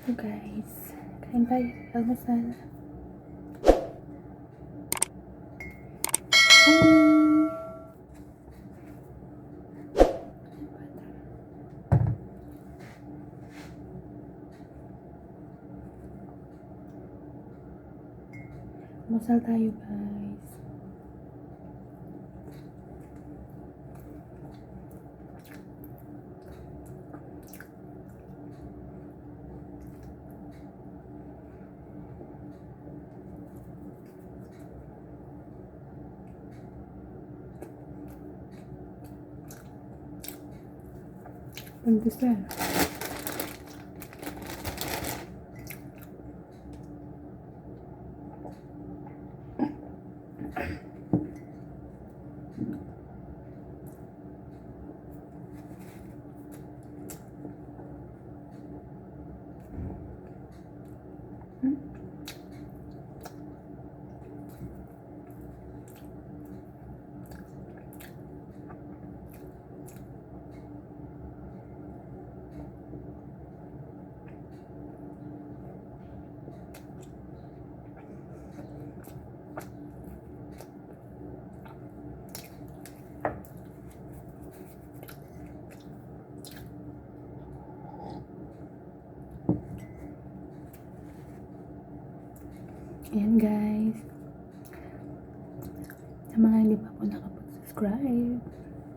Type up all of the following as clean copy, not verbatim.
So guys, kain tayo. Almusal. Almusal tayo guys. Pandesal. Ayan guys. Sa mga hindi pa po nakapag-subscribe,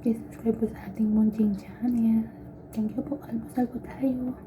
please subscribe po sa ating munting channel. Thank you po. Almusal po tayo.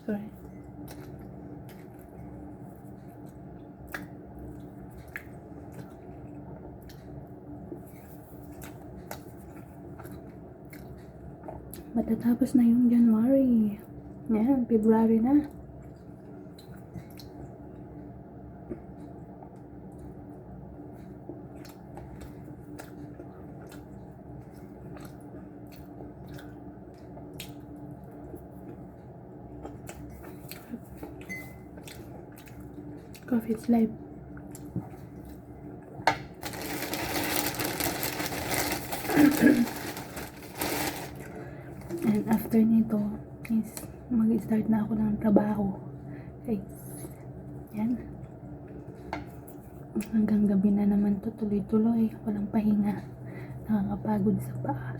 Sorry. Matatapos na yung January. Ayan, February na. Coffee is life. And after nito is mag-start na ako ng trabaho. Guys, yan. Hanggang gabi na naman to, tuloy-tuloy. Walang pahinga. Nakakapagod sa paa.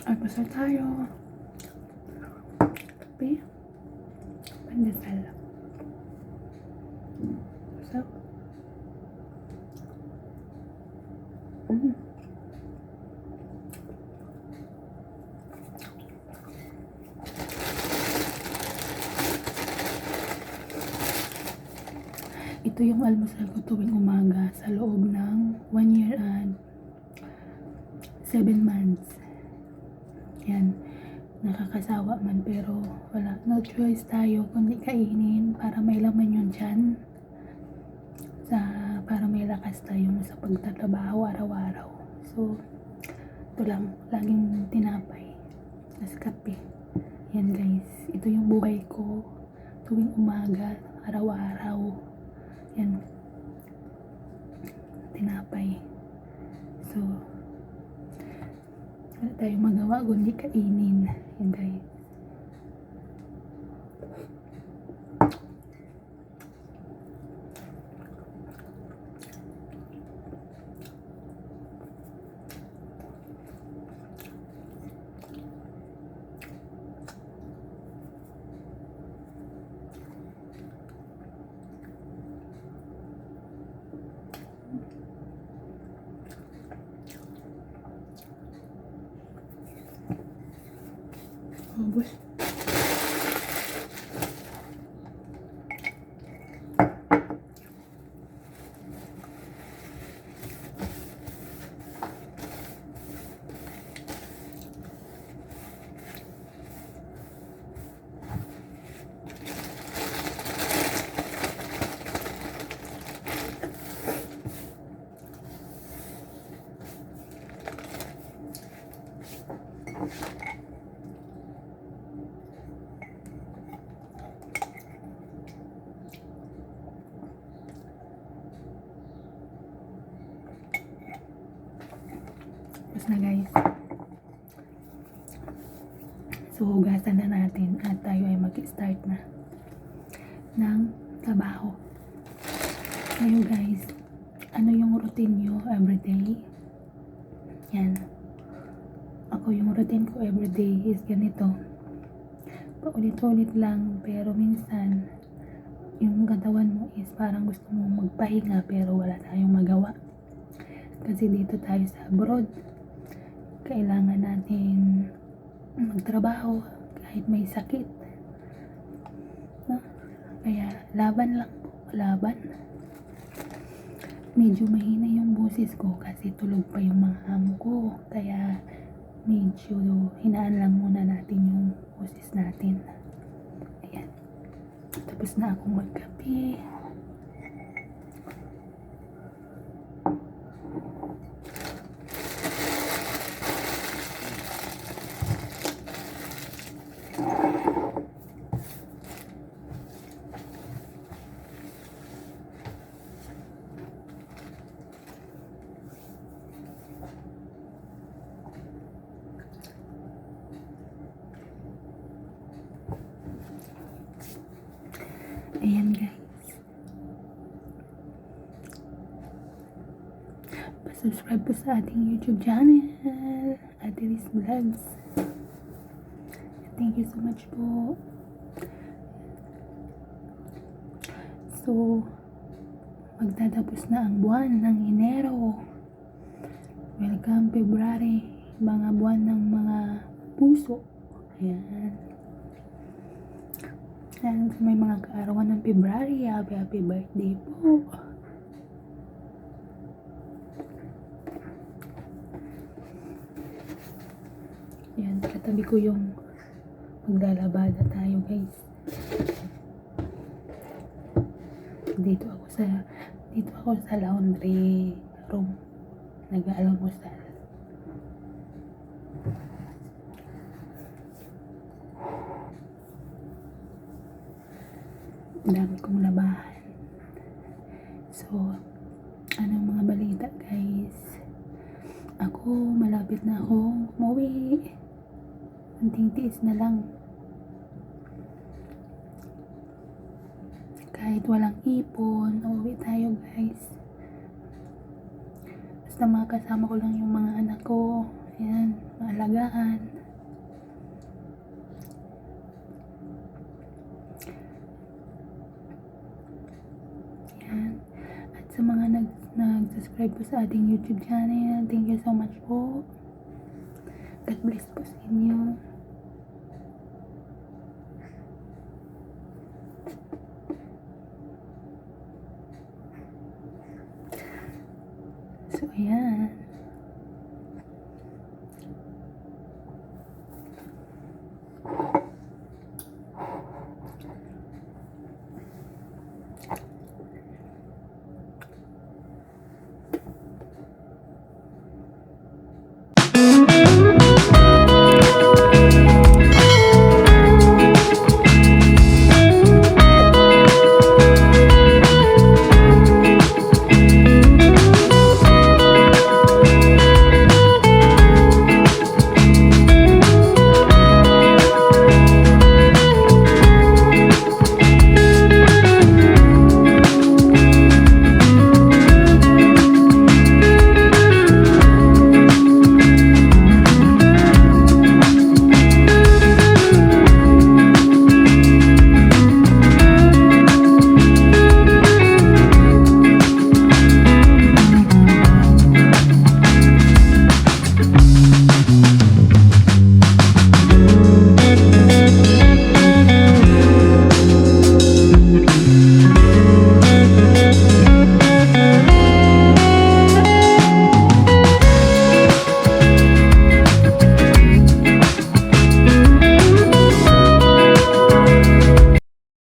Almusal tayo. Kape. Pandesal. So. Ito yung almusal ko tuwing umaga sa loob ng 1 year and 7 months. Yan, nakakasawa man pero wala, no choice tayo kundi kainin para may laman yung tiyan, para may lakas tayo sa pagtatrabaho araw-araw. So, ito lang, laging tinapay, tas kape. Yan guys, ito yung buhay ko tuwing umaga, araw-araw. Yan, tinapay. So, wala tayong magawa kundi kainin. Yan guys. Ubus. Tapos na guys. So, hugasan na natin at tayo ay mag-start na ng trabaho. Kayo guys, ano yung routine nyo everyday? Yan. Ako yung routine ko everyday is ganito. Paulit-ulit lang pero minsan yung katawan mo is parang gusto mo magpahinga pero wala tayong magawa. Kasi dito tayo sa abroad. Kailangan natin magtrabaho kahit may sakit. No? Kaya laban lang po. Laban. Medyo mahina yung boses ko kasi tulog pa yung mga amo ko. Kaya medyo hinaan lang muna natin yung boses natin. Ayan. Tapos na akong magkape. Ayan guys. Pa-subscribe po sa ating YouTube channel, Adelis Vlogs. Thank you so much po. So, magtatapos na ang buwan ng Enero. Welcome February, mga buwan ng mga puso. Ayan. Ayan, may mga kaarawan ng February. Happy birthday po. Ayan, katabi ko yung maglalabada tayo guys. Dito ako sa laundry room. Nag-aalmusal. Dami kong labahan. So, anong mga balita guys? Ako, malapit na akong umuwi. Anting tiis na lang. Kahit walang ipon, uuwi tayo guys. Basta makasama ko lang yung mga anak ko. Ayan, maalagaan. Ayan. At sa mga nag-subscribe po sa ating YouTube channel, thank you so much po. God bless po sa inyo. So, ayan.